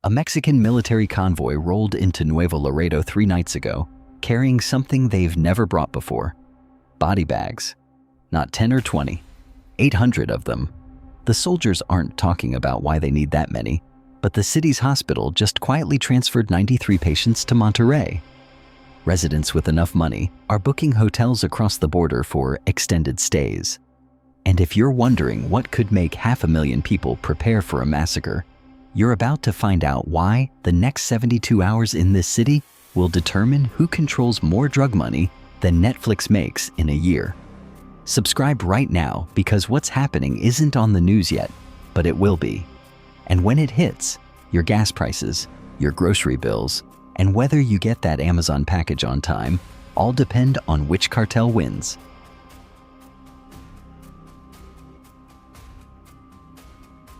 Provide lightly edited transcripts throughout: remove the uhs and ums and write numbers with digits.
A Mexican military convoy rolled into Nuevo Laredo 3 nights ago, carrying something they've never brought before. Body bags. Not 10 or 20. 800 of them. The soldiers aren't talking about why they need that many, but the city's hospital just quietly transferred 93 patients to Monterrey. Residents with enough money are booking hotels across the border for extended stays. And if you're wondering what could make 500,000 people prepare for a massacre, you're about to find out why the next 72 hours in this city will determine who controls more drug money than Netflix makes in a year. Subscribe right now, because what's happening isn't on the news yet, but it will be. And when it hits, your gas prices, your grocery bills, and whether you get that Amazon package on time all depend on which cartel wins.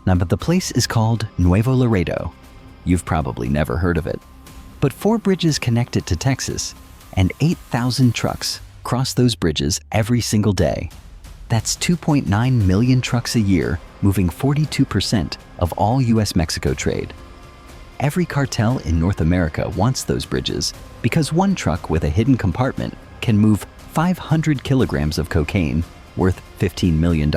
Now, but the place is called Nuevo Laredo. You've probably never heard of it. But 4 bridges connect it to Texas, and 8,000 trucks cross those bridges every single day. That's 2.9 million trucks a year, moving 42% of all US-Mexico trade. Every cartel in North America wants those bridges because one truck with a hidden compartment can move 500 kilograms of cocaine worth $15 million.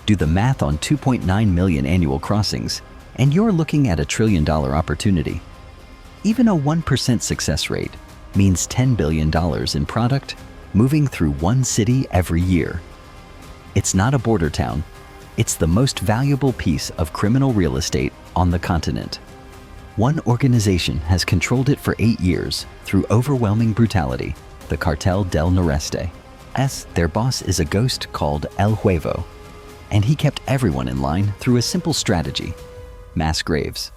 Do the math on 2.9 million annual crossings, and you're looking at a $1 trillion opportunity. Even a 1% success rate means $10 billion in product moving through one city every year. It's not a border town. It's the most valuable piece of criminal real estate on the continent. One organization has controlled it for 8 years through overwhelming brutality, the Cartel del Noreste. Their boss is a ghost called El Huevo, and he kept everyone in line through a simple strategy: mass graves.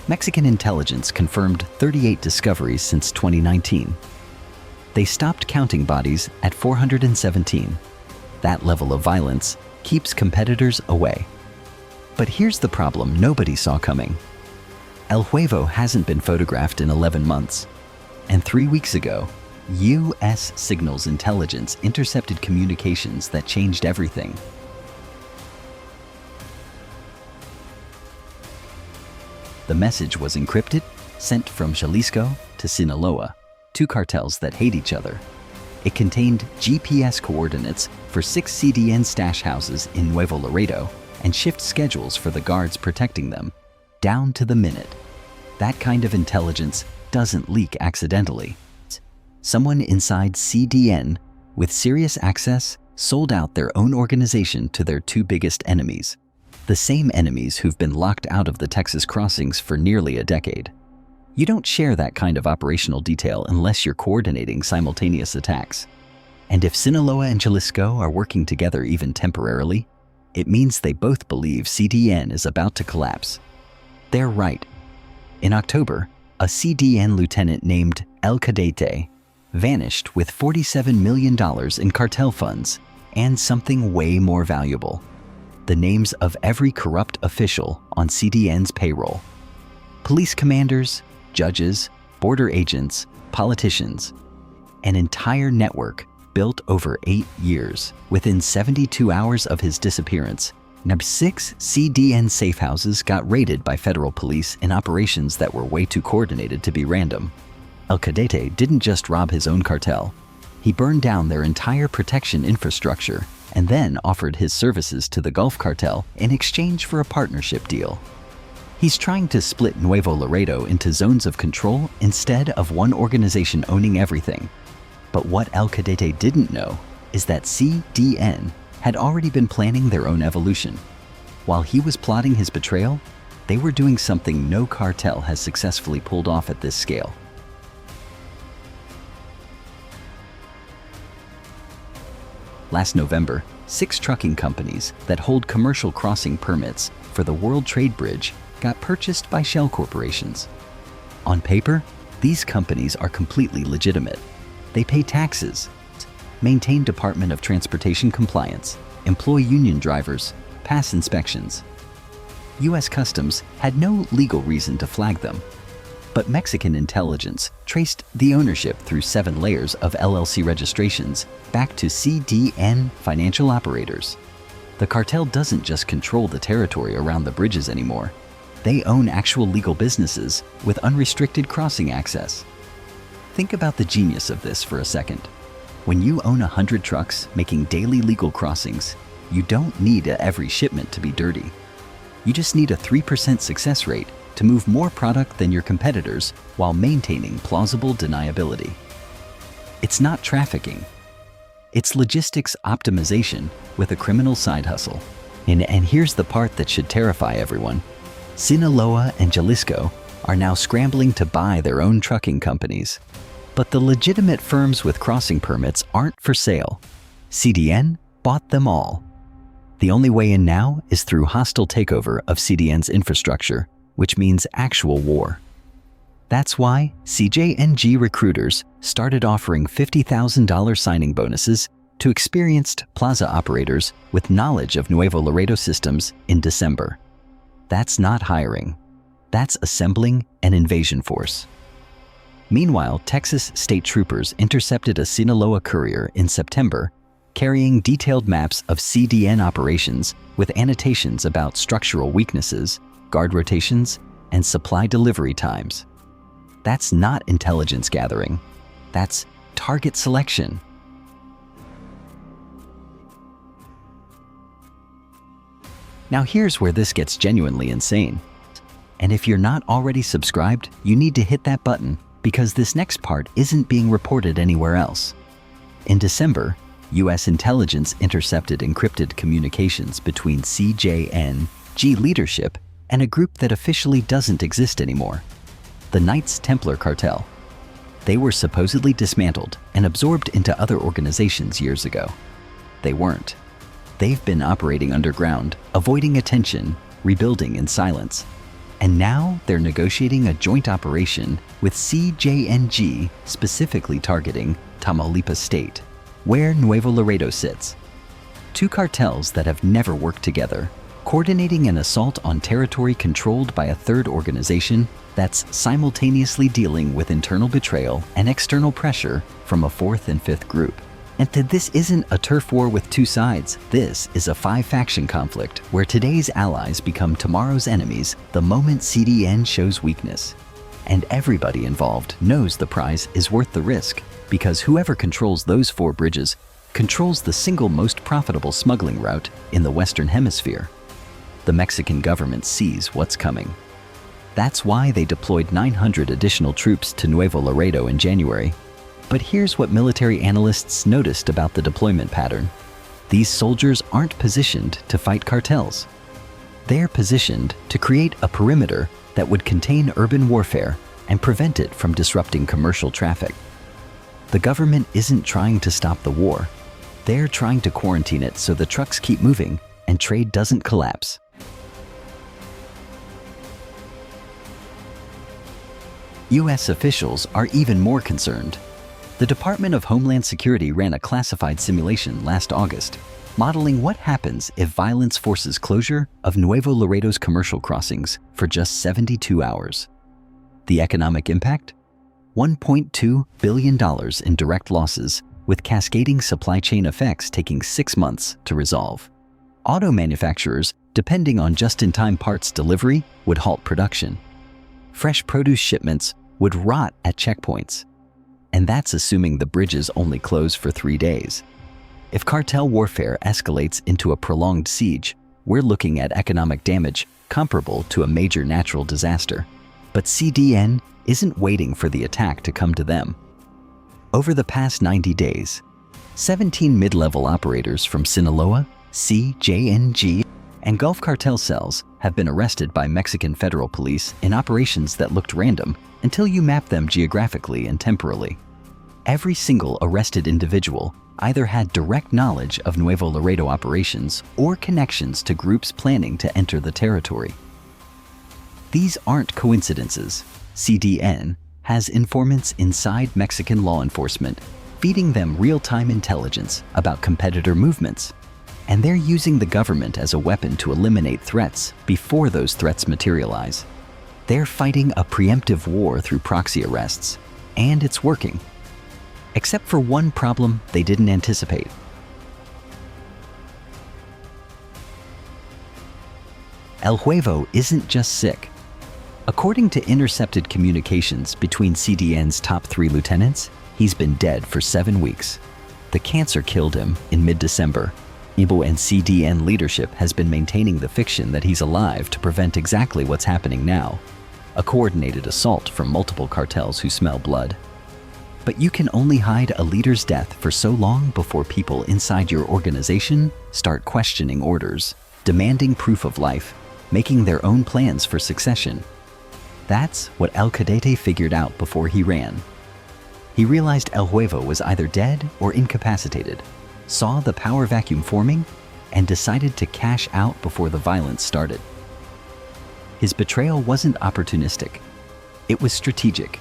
Mexican intelligence confirmed 38 discoveries since 2019. They stopped counting bodies at 417. That level of violence keeps competitors away. But here's the problem nobody saw coming. El Huevo hasn't been photographed in 11 months. And 3 weeks ago, U.S. Signals Intelligence intercepted communications that changed everything. The message was encrypted, sent from Jalisco to Sinaloa, 2 cartels that hate each other. It contained GPS coordinates for 6 CDN stash houses in Nuevo Laredo and shift schedules for the guards protecting them, down to the minute. That kind of intelligence doesn't leak accidentally. Someone inside CDN with serious access sold out their own organization to their 2 biggest enemies. The same enemies who've been locked out of the Texas crossings for nearly a decade. You don't share that kind of operational detail unless you're coordinating simultaneous attacks. And if Sinaloa and Jalisco are working together even temporarily, it means they both believe CDN is about to collapse. They're right. In October, a CDN lieutenant named El Cadete vanished with $47 million in cartel funds and something way more valuable: the names of every corrupt official on CDN's payroll. Police commanders, judges, border agents, politicians. An entire network built over 8 years. Within 72 hours of his disappearance, 6 CDN safe houses got raided by federal police in operations that were way too coordinated to be random. El Cadete didn't just rob his own cartel. He burned down their entire protection infrastructure and then offered his services to the Gulf Cartel in exchange for a partnership deal. He's trying to split Nuevo Laredo into zones of control instead of one organization owning everything. But what El Cadete didn't know is that CDN had already been planning their own evolution. While he was plotting his betrayal, they were doing something no cartel has successfully pulled off at this scale. Last November, 6 trucking companies that hold commercial crossing permits for the World Trade Bridge got purchased by shell corporations. On paper, these companies are completely legitimate. They pay taxes, maintain Department of Transportation compliance, employ union drivers, pass inspections. U.S. Customs had no legal reason to flag them. But Mexican intelligence traced the ownership through 7 layers of LLC registrations back to CDN financial operators. The cartel doesn't just control the territory around the bridges anymore. They own actual legal businesses with unrestricted crossing access. Think about the genius of this for a second. When you own 100 trucks making daily legal crossings, you don't need every shipment to be dirty. You just need a 3% success rate to move more product than your competitors while maintaining plausible deniability. It's not trafficking. It's logistics optimization with a criminal side hustle. And here's the part that should terrify everyone. Sinaloa and Jalisco are now scrambling to buy their own trucking companies. But the legitimate firms with crossing permits aren't for sale. CDN bought them all. The only way in now is through hostile takeover of CDN's infrastructure, which means actual war. That's why CJNG recruiters started offering $50,000 signing bonuses to experienced plaza operators with knowledge of Nuevo Laredo systems in December. That's not hiring. That's assembling an invasion force. Meanwhile, Texas state troopers intercepted a Sinaloa courier in September carrying detailed maps of CDN operations with annotations about structural weaknesses, guard rotations, and supply delivery times. That's not intelligence gathering. That's target selection. Now here's where this gets genuinely insane. And if you're not already subscribed, you need to hit that button because this next part isn't being reported anywhere else. In December, U.S. intelligence intercepted encrypted communications between CJNG leadership and a group that officially doesn't exist anymore, the Knights Templar Cartel. They were supposedly dismantled and absorbed into other organizations years ago. They weren't. They've been operating underground, avoiding attention, rebuilding in silence. And now they're negotiating a joint operation with CJNG, specifically targeting Tamaulipas State, where Nuevo Laredo sits. Two cartels that have never worked together, coordinating an assault on territory controlled by a third organization that's simultaneously dealing with internal betrayal and external pressure from a fourth and fifth group. And this isn't a turf war with two sides. This is a five-faction conflict where today's allies become tomorrow's enemies the moment CDN shows weakness. And everybody involved knows the prize is worth the risk because whoever controls those four bridges controls the single most profitable smuggling route in the Western Hemisphere. The Mexican government sees what's coming. That's why they deployed 900 additional troops to Nuevo Laredo in January. But here's what military analysts noticed about the deployment pattern. These soldiers aren't positioned to fight cartels. They're positioned to create a perimeter that would contain urban warfare and prevent it from disrupting commercial traffic. The government isn't trying to stop the war. They're trying to quarantine it so the trucks keep moving and trade doesn't collapse. U.S. officials are even more concerned. The Department of Homeland Security ran a classified simulation last August, modeling what happens if violence forces closure of Nuevo Laredo's commercial crossings for just 72 hours. The economic impact? $1.2 billion in direct losses, with cascading supply chain effects taking 6 months to resolve. Auto manufacturers, depending on just-in-time parts delivery, would halt production. Fresh produce shipments would rot at checkpoints. And that's assuming the bridges only close for 3 days. If cartel warfare escalates into a prolonged siege, we're looking at economic damage comparable to a major natural disaster. But CDN isn't waiting for the attack to come to them. Over the past 90 days, 17 mid-level operators from Sinaloa, CJNG, and Gulf Cartel cells have been arrested by Mexican federal police in operations that looked random until you map them geographically and temporally. Every single arrested individual either had direct knowledge of Nuevo Laredo operations or connections to groups planning to enter the territory. These aren't coincidences. CDN has informants inside Mexican law enforcement, feeding them real-time intelligence about competitor movements. And they're using the government as a weapon to eliminate threats before those threats materialize. They're fighting a preemptive war through proxy arrests, and it's working. Except for one problem they didn't anticipate. El Huevo isn't just sick, According to intercepted communications between CDN's top 3 lieutenants, he's been dead for 7 weeks. The cancer killed him in mid-December. Ibo and CDN leadership has been maintaining the fiction that he's alive to prevent exactly what's happening now, a coordinated assault from multiple cartels who smell blood. But you can only hide a leader's death for so long before people inside your organization start questioning orders, demanding proof of life, making their own plans for succession. That's what El Cadete figured out before he ran. He realized El Huevo was either dead or incapacitated, saw the power vacuum forming, and decided to cash out before the violence started. His betrayal wasn't opportunistic. It was strategic.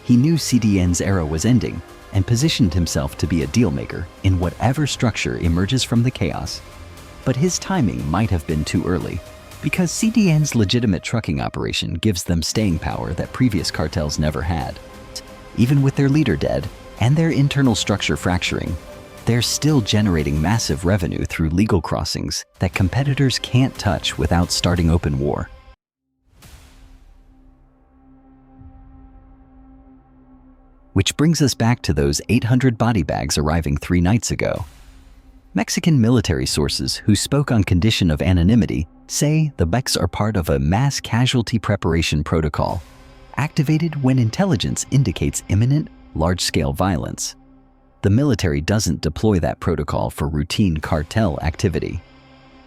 He knew CDN's era was ending and positioned himself to be a dealmaker in whatever structure emerges from the chaos. But his timing might have been too early, because CDN's legitimate trucking operation gives them staying power that previous cartels never had. Even with their leader dead and their internal structure fracturing, they're still generating massive revenue through legal crossings that competitors can't touch without starting open war. Which brings us back to those 800 body bags arriving 3 nights ago. Mexican military sources who spoke on condition of anonymity say the bags are part of a mass casualty preparation protocol, activated when intelligence indicates imminent, large-scale violence. The military doesn't deploy that protocol for routine cartel activity.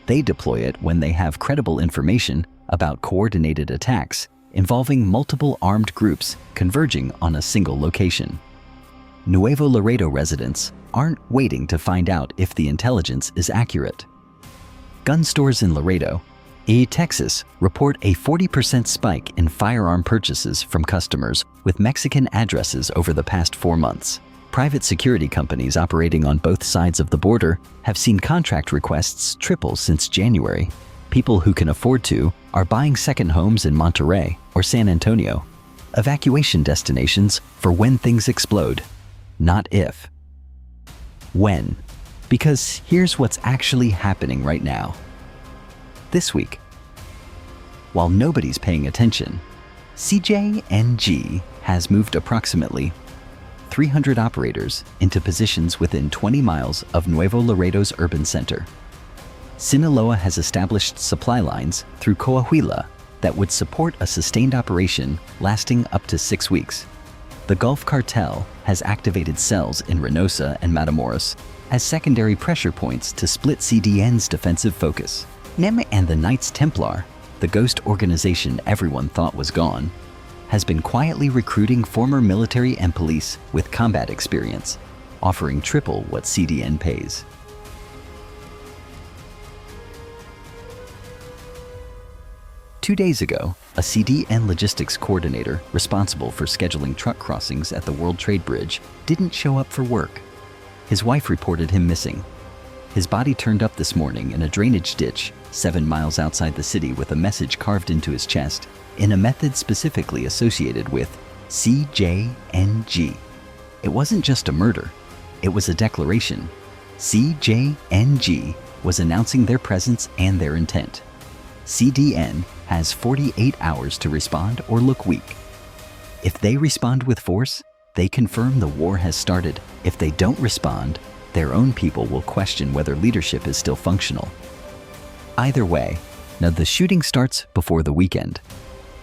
They deploy it when they have credible information about coordinated attacks involving multiple armed groups converging on a single location. Nuevo Laredo residents aren't waiting to find out if the intelligence is accurate. Gun stores in Laredo, Texas, report a 40% spike in firearm purchases from customers with Mexican addresses over the past 4 months. Private security companies operating on both sides of the border have seen contract requests triple since January. People who can afford to are buying second homes in Monterrey or San Antonio, evacuation destinations for when things explode, not if. When? Because here's what's actually happening right now. This week, while nobody's paying attention, CJNG has moved approximately 300 operators into positions within 20 miles of Nuevo Laredo's urban center. Sinaloa has established supply lines through Coahuila that would support a sustained operation lasting up to 6 weeks. The Gulf Cartel has activated cells in Reynosa and Matamoros as secondary pressure points to split CDN's defensive focus. NEM and the Knights Templar, the ghost organization everyone thought was gone, has been quietly recruiting former military and police with combat experience, offering triple what CDN pays. Two days ago, a CDN logistics coordinator responsible for scheduling truck crossings at the World Trade Bridge didn't show up for work. His wife reported him missing. His body turned up this morning in a drainage ditch 7 miles outside the city with a message carved into his chest in a method specifically associated with CJNG. It wasn't just a murder, it was a declaration. CJNG was announcing their presence and their intent. CDN has 48 hours to respond or look weak. If they respond with force, they confirm the war has started. If they don't respond, their own people will question whether leadership is still functional. Either way, now the shooting starts before the weekend.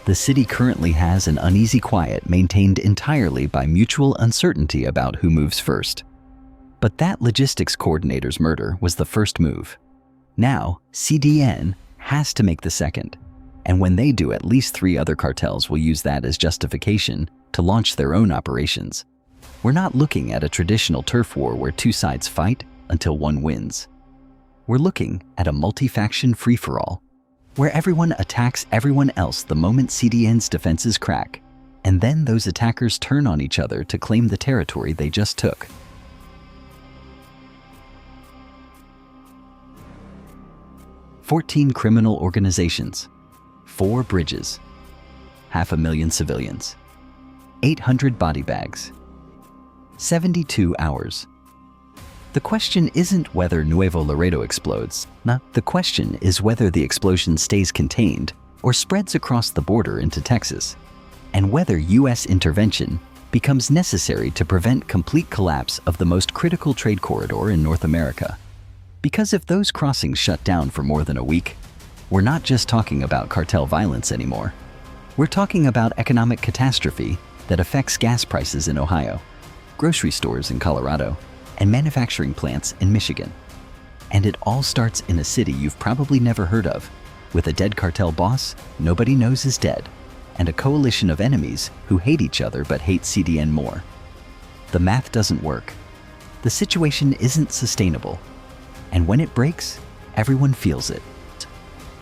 The city currently has an uneasy quiet maintained entirely by mutual uncertainty about who moves first. But that logistics coordinator's murder was the first move. Now, CDN has to make the second. And when they do, at least 3 other cartels will use that as justification to launch their own operations. We're not looking at a traditional turf war where 2 sides fight until one wins. We're looking at a multi-faction free-for-all, where everyone attacks everyone else the moment CDN's defenses crack, and then those attackers turn on each other to claim the territory they just took. "14 criminal organizations, 4 bridges, 500,000 civilians, 800 body bags, 72 hours. The question isn't whether Nuevo Laredo explodes. The question is whether the explosion stays contained or spreads across the border into Texas, and whether U.S. intervention becomes necessary to prevent complete collapse of the most critical trade corridor in North America. Because if those crossings shut down for more than a week, we're not just talking about cartel violence anymore. We're talking about economic catastrophe that affects gas prices in Ohio, grocery stores in Colorado, and manufacturing plants in Michigan. And it all starts in a city you've probably never heard of, with a dead cartel boss nobody knows is dead, and a coalition of enemies who hate each other but hate CDN more. The math doesn't work. The situation isn't sustainable. And when it breaks, everyone feels it.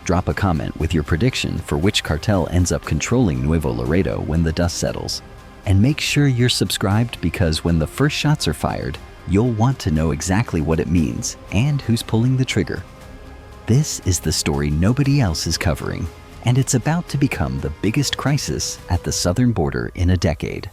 Drop a comment with your prediction for which cartel ends up controlling Nuevo Laredo when the dust settles. And make sure you're subscribed, because when the first shots are fired, you'll want to know exactly what it means and who's pulling the trigger. This is the story nobody else is covering, and it's about to become the biggest crisis at the southern border in a decade.